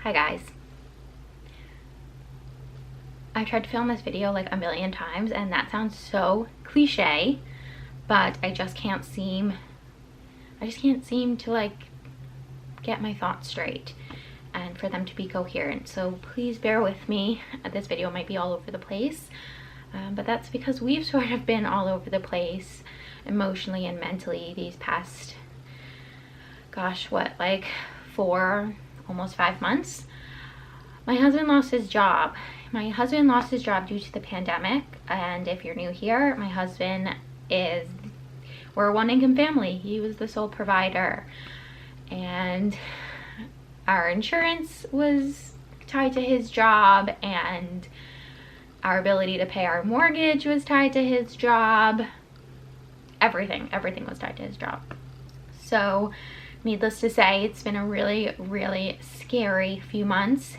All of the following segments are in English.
Hi guys. I tried to film this video like a million times and that sounds so cliche, but I just can't seem to like get my thoughts straight and for them to be coherent. So please bear with me. This video might be all over the place, but that's because we've sort of been all over the place emotionally and mentally these past, gosh, what, like 4, almost 5 months. My husband lost his job. My husband lost his job due to the pandemic, and if you're new here, my husband we're a one-income family. He was the sole provider, and our insurance was tied to his job, and our ability to pay our mortgage was tied to his job. Everything was tied to his job. So needless to say, it's been a really scary few months,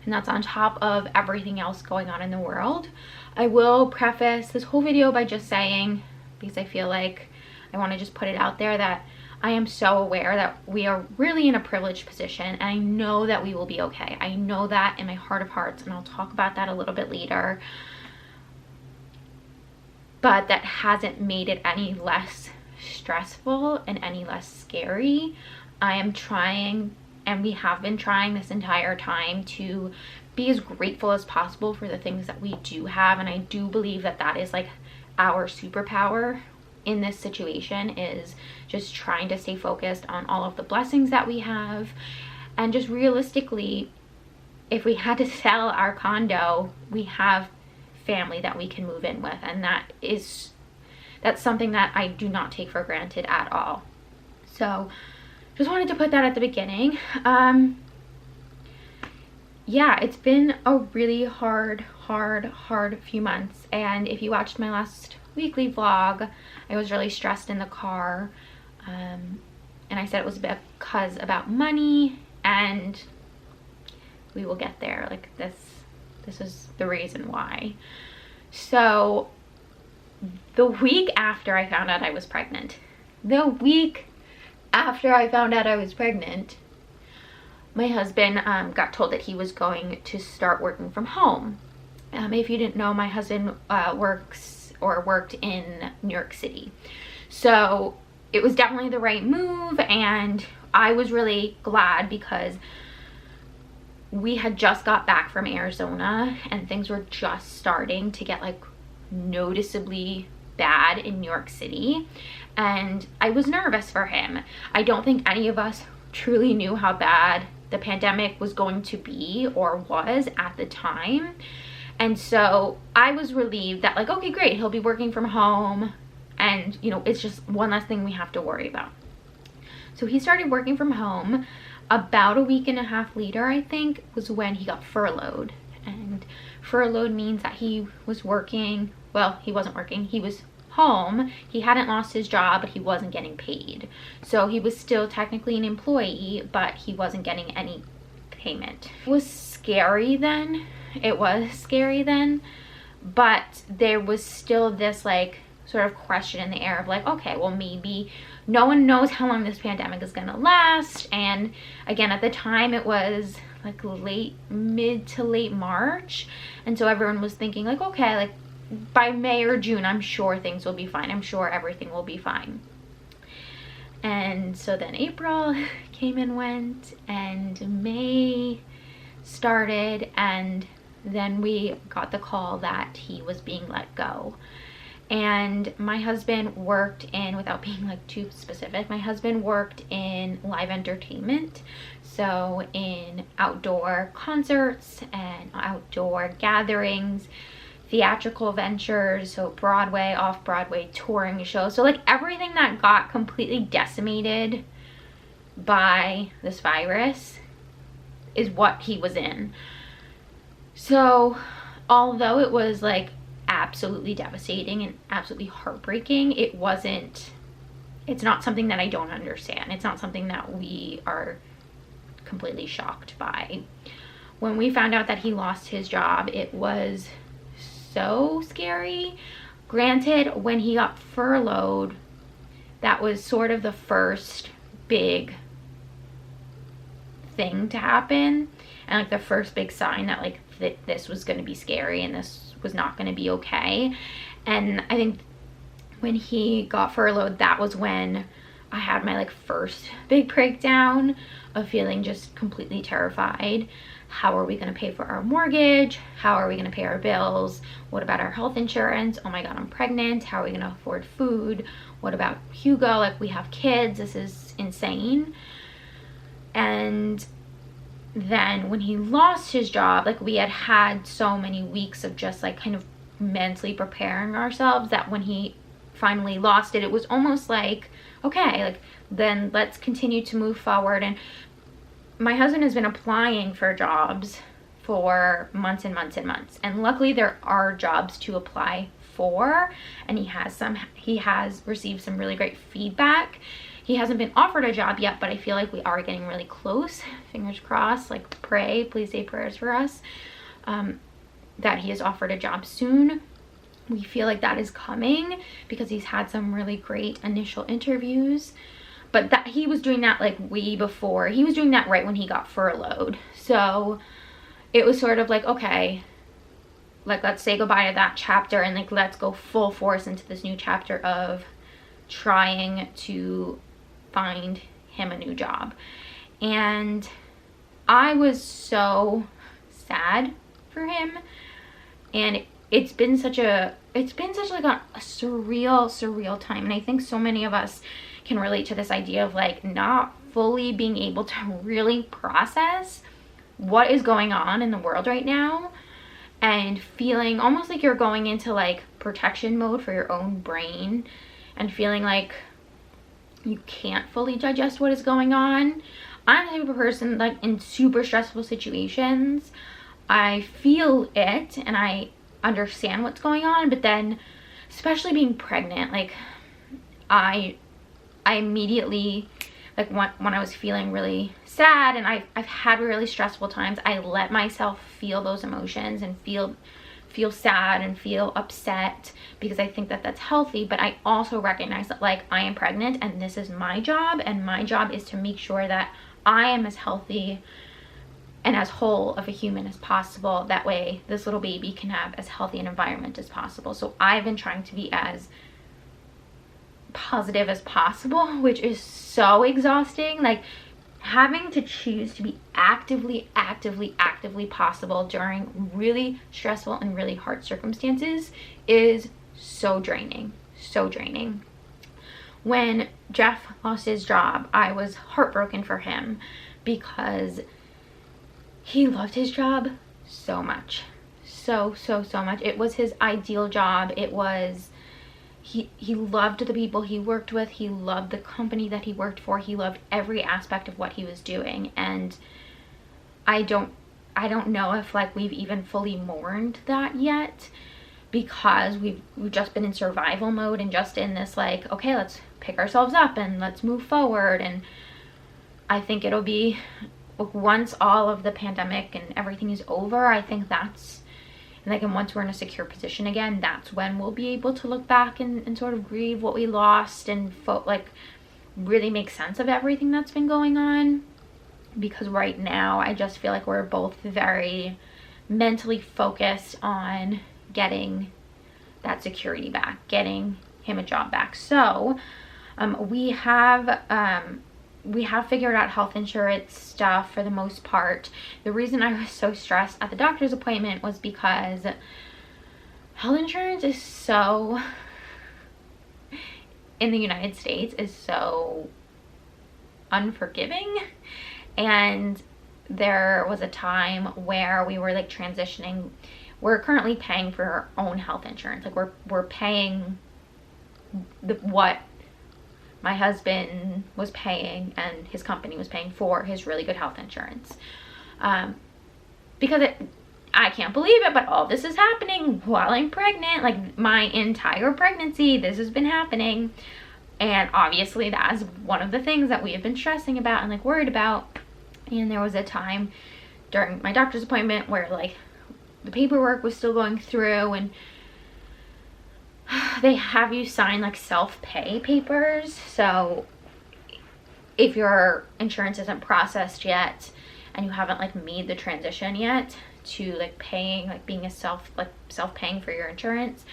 and that's on top of everything else going on in the world. I will preface this whole video by just saying, because I feel like I want to just put it out there, that I am so aware that we are really in a privileged position, and I know that we will be okay. I know that in my heart of hearts, and I'll talk about that a little bit later. But that hasn't made it any less stressful and any less scary. I am trying, and we have been trying this entire time, to be as grateful as possible for the things that we do have, and I do believe that that is like our superpower in this situation, is just trying to stay focused on all of the blessings that we have. And just realistically, if we had to sell our condo, we have family that we can move in with, and that's something that I do not take for granted at all. So just wanted to put that at the beginning. Yeah, it's been a really hard few months, and if you watched my last weekly vlog, I was really stressed in the car, and I said it was because about money, and we will get there. Like this is the reason why. So the week after I found out I was pregnant, my husband got told that he was going to start working from home. If you didn't know, my husband worked in New York City. So it was definitely the right move, and I was really glad because we had just got back from Arizona and things were just starting to get like noticeably bad in New York City, and I was nervous for him. I don't think any of us truly knew how bad the pandemic was going to be or was at the time. And so I was relieved that, like, okay, great, he'll be working from home, and you know, it's just one less thing we have to worry about. So he started working from home. About a week and a half later, I think, was when he got furloughed. And furloughed means that he was working, well, he wasn't working, he was home. He hadn't lost his job, but he wasn't getting paid. So he was still technically an employee, but he wasn't getting any payment. It was scary then. But there was still this like sort of question in the air of like, okay, well, maybe no one knows how long this pandemic is gonna last. And again, at the time it was like mid to late March, and so everyone was thinking like, okay, like by May or June, I'm sure things will be fine, I'm sure everything will be fine. And so then April came and went, and May started, and then we got the call that he was being let go. And my husband worked in, without being like too specific, my husband worked in live entertainment, so in outdoor concerts and outdoor gatherings, theatrical ventures, so Broadway, off-Broadway touring shows, so like everything that got completely decimated by this virus is what he was in. So although it was like absolutely devastating and absolutely heartbreaking, it's not something that I don't understand. It's not something that we are completely shocked by. When we found out that he lost his job, it was so scary. Granted, when he got furloughed, that was sort of the first big thing to happen, and like the first big sign that like this was going to be scary and this was not going to be okay. And I think when he got furloughed, that was when I had my like first big breakdown of feeling just completely terrified. How are we going to pay for our mortgage? How are we going to pay our bills? What about our health insurance? Oh my God, I'm pregnant. How are we going to afford food? What about Hugo? Like, we have kids. This is insane. And then when he lost his job, like, we had had so many weeks of just like kind of mentally preparing ourselves that when he finally lost it, it was almost like, okay, like, then let's continue to move forward. And my husband has been applying for jobs for months and months and months, and luckily there are jobs to apply for, and he has received some really great feedback. He hasn't been offered a job yet, but I feel like we are getting really close. Fingers crossed. Like, please say prayers for us, that he is offered a job soon. We feel like that is coming because he's had some really great initial interviews. But that he was doing that like way before. He was doing that right when he got furloughed. So it was sort of like, okay, like, let's say goodbye to that chapter and like let's go full force into this new chapter of trying to find him a new job. And I was so sad for him, and it's been such like a surreal time. And I think so many of us can relate to this idea of like not fully being able to really process what is going on in the world right now, and feeling almost like you're going into like protection mode for your own brain, and feeling like you can't fully digest what is going on. I'm the type of person, like, in super stressful situations, I feel it and I understand what's going on, but then especially being pregnant, like, I immediately, like, when I was feeling really sad and I've had really stressful times, I let myself feel those emotions and feel sad and feel upset, because I think that that's healthy. But I also recognize that, like, I am pregnant and this is my job, and my job is to make sure that I am as healthy and as whole of a human as possible. That way this little baby can have as healthy an environment as possible. So I've been trying to be as positive as possible, which is so exhausting. Like, having to choose to be actively possible during really stressful and really hard circumstances is so draining. When Jeff lost his job, I was heartbroken for him because he loved his job so much. So much. It was his ideal job. It was, he loved the people he worked with. He loved the company that he worked for. He loved every aspect of what he was doing. And I don't know if, like, we've even fully mourned that yet, because we've just been in survival mode and just in this, like, okay, let's pick ourselves up and let's move forward. And I think it'll be, once all of the pandemic and everything is over, I think that's, like, and once we're in a secure position again, that's when we'll be able to look back and sort of grieve what we lost and like really make sense of everything that's been going on. Because right now I just feel like we're both very mentally focused on getting that security back, getting him a job back. So we have figured out health insurance stuff for the most part. The reason I was so stressed at the doctor's appointment was because health insurance is so, in the United States, is so unforgiving. And there was a time where we were, like, transitioning. We're currently paying for our own health insurance. Like, we're paying what my husband was paying and his company was paying for his really good health insurance. Because I can't believe it, but all this is happening while I'm pregnant. Like, my entire pregnancy, this has been happening. And obviously that is one of the things that we have been stressing about and, like, worried about. And there was a time during my doctor's appointment where, like, the paperwork was still going through, and they have you sign, like, self-pay papers. So if your insurance isn't processed yet, and you haven't like made the transition yet to like paying, like being a self-paying for your insurance,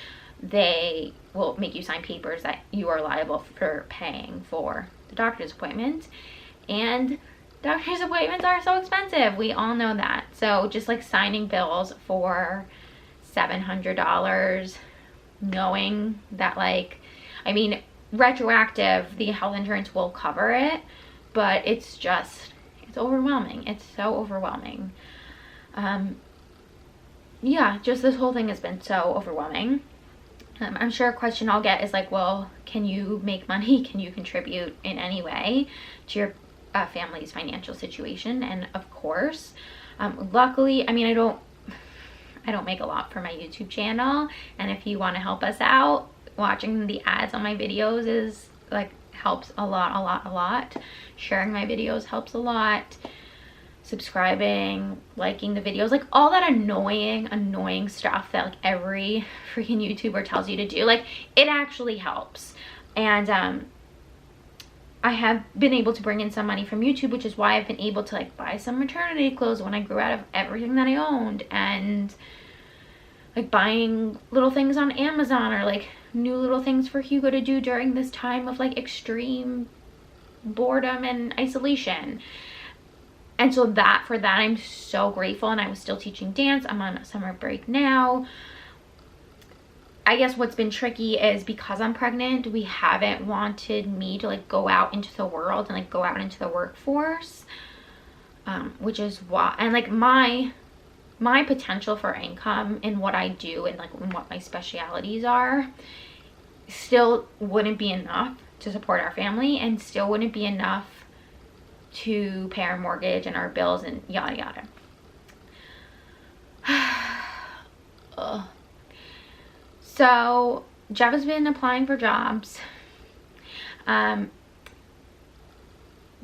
they will make you sign papers that you are liable for paying for the doctor's appointment. And doctor's appointments are so expensive. We all know that. So just like signing bills for $700, knowing that, like, I mean, retroactive, the health insurance will cover it, but it's overwhelming. It's so overwhelming. Yeah, just this whole thing has been so overwhelming. I'm sure a question I'll get is like, well, can you make money? Can you contribute in any way to your family's financial situation? And of course, luckily, I mean, I don't make a lot for my YouTube channel, and if you want to help us out, watching the ads on my videos is like helps a lot. Sharing my videos helps a lot. Subscribing, liking the videos, like all that annoying stuff that like every freaking YouTuber tells you to do, like it actually helps. And I have been able to bring in some money from YouTube, which is why I've been able to like buy some maternity clothes when I grew out of everything that I owned, and like buying little things on Amazon, or like new little things for Hugo to do during this time of like extreme boredom and isolation. And so for that I'm so grateful. And I was still teaching dance. I'm on a summer break now. I guess what's been tricky is because I'm pregnant, we haven't wanted me to like go out into the world and like go out into the workforce, which is why, and like my potential for income in what I do and like in what my specialities are still wouldn't be enough to support our family, and still wouldn't be enough to pay our mortgage and our bills and yada yada. So Jeff has been applying for jobs.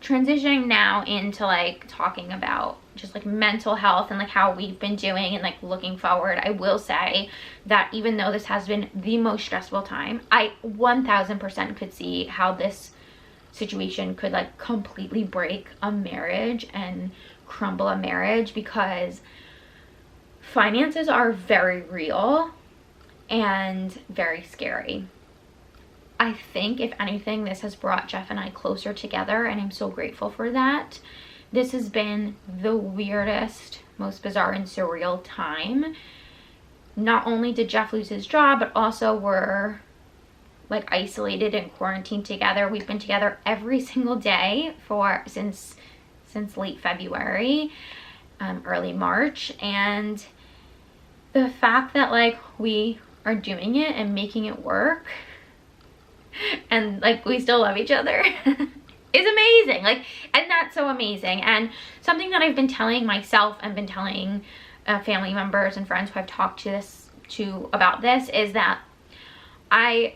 Transitioning now into like talking about just like mental health and like how we've been doing and like looking forward. I will say that even though this has been the most stressful time, I 1000% could see how this situation could like completely break a marriage and crumble a marriage, because finances are very real and very scary. I think if anything, this has brought Jeff and I closer together, and I'm so grateful for that. This has been the weirdest, most bizarre and surreal time. Not only did Jeff lose his job, but also we're like isolated and quarantined together. We've been together every single day since late February, early March. And the fact that like we are doing it and making it work, and like we still love each other is amazing. Like, and that's so amazing. And something that I've been telling myself and been telling family members and friends who I've talked to about this is that I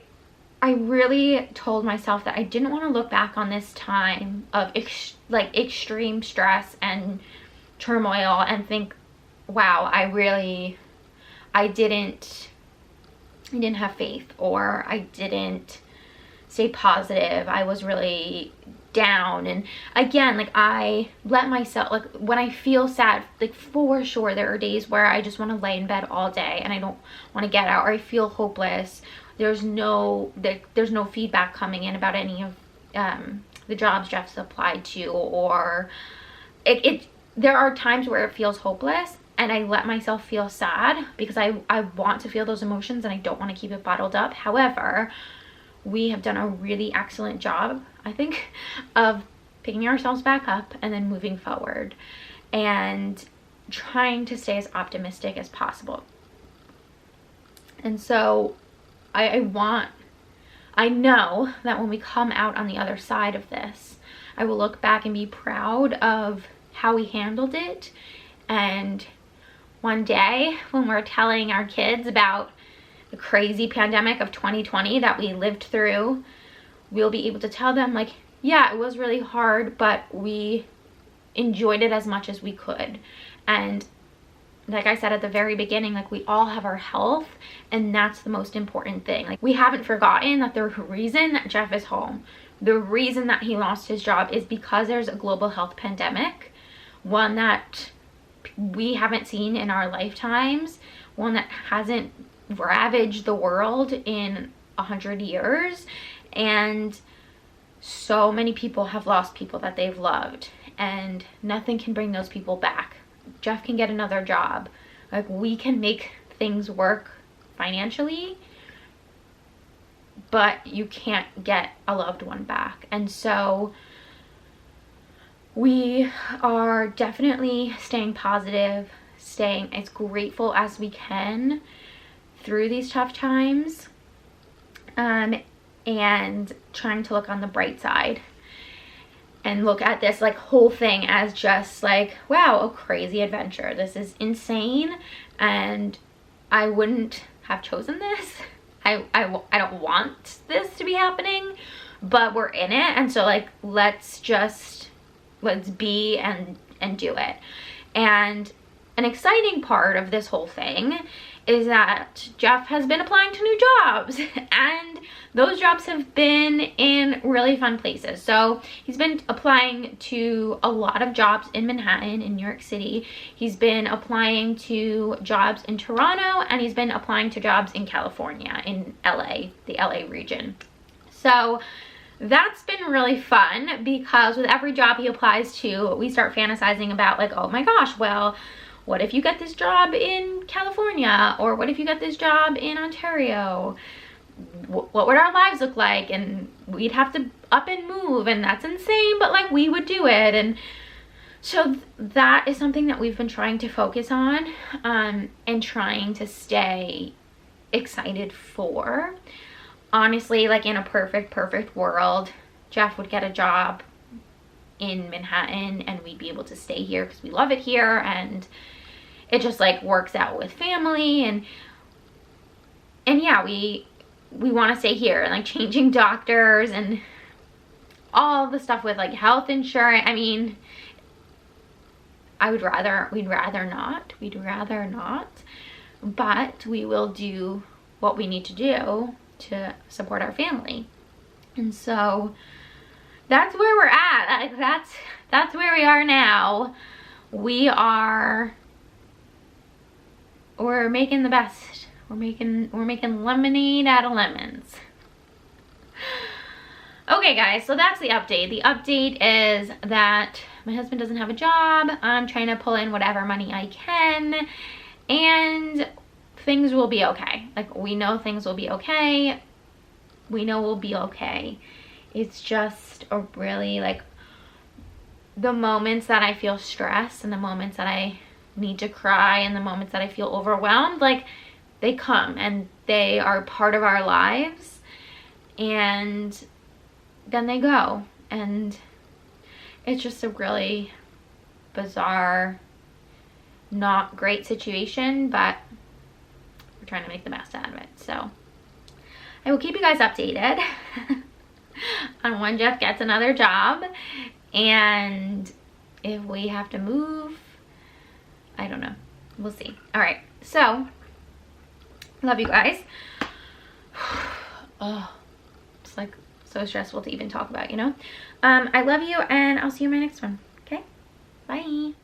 really told myself that I didn't want to look back on this time of extreme stress and turmoil and think, wow, I didn't have faith, or I didn't stay positive. I was really down. And again, like I let myself, like when I feel sad, like for sure there are days where I just want to lay in bed all day and I don't want to get out, or I feel hopeless. There's no feedback coming in about any of the jobs Jeff's applied to, or there are times where it feels hopeless, and I let myself feel sad because I want to feel those emotions and I don't want to keep it bottled up. However, we have done a really excellent job, I think, of picking ourselves back up and then moving forward and trying to stay as optimistic as possible. And so I know that when we come out on the other side of this, I will look back and be proud of how we handled it. And one day when we're telling our kids about the crazy pandemic of 2020 that we lived through, we'll be able to tell them like, yeah, it was really hard, but we enjoyed it as much as we could. And like I said at the very beginning, like we all have our health, and that's the most important thing. Like we haven't forgotten that the reason that Jeff is home, the reason that he lost his job is because there's a global health pandemic. one that we haven't seen in our lifetimes, one that hasn't ravaged the world in 100 years. And so many people have lost people that they've loved, and nothing can bring those people back. Jeff can get another job. Like, we can make things work financially, but you can't get a loved one back. And so we are definitely staying positive, staying as grateful as we can through these tough times, and trying to look on the bright side and look at this like whole thing as just like, wow, a crazy adventure. This is insane, and I wouldn't have chosen this. I don't want this to be happening, but we're in it, and so like let's be and do it. And an exciting part of this whole thing is that Jeff has been applying to new jobs, and those jobs have been in really fun places. So he's been applying to a lot of jobs in Manhattan, in New York City. He's been applying to jobs in Toronto, and he's been applying to jobs in California, in LA, the LA region. So that's been really fun, because with every job he applies to, we start fantasizing about like, oh my gosh, well, what if you get this job in California? Or what if you get this job in Ontario? What would our lives look like? And we'd have to up and move, and that's insane, but like we would do it. And so that is something that we've been trying to focus on, and trying to stay excited for. Honestly, like in a perfect world, Jeff would get a job in Manhattan, and we'd be able to stay here because we love it here, and it just like works out with family, and yeah, we want to stay here, and like changing doctors and all the stuff with like health insurance. I mean, we'd rather not, but we will do what we need to do to support our family. And so that's where we're at. Like that's where we are now. We're making the best. We're making lemonade out of lemons. Okay guys, so that's the update. The update is that my husband doesn't have a job. I'm trying to pull in whatever money I can, and things will be okay. Like, we know things will be okay. We know we'll be okay. It's just a really like, the moments that I feel stressed, and the moments that I need to cry, and the moments that I feel overwhelmed, like they come and they are part of our lives, and then they go. And it's just a really bizarre, not great situation, but we're trying to make the best out of it. So I will keep you guys updated on when Jeff gets another job, and if we have to move, I don't know. We'll see. All right. So, love you guys. Oh, it's like so stressful to even talk about, you know? I love you, and I'll see you in my next one. Okay? Bye.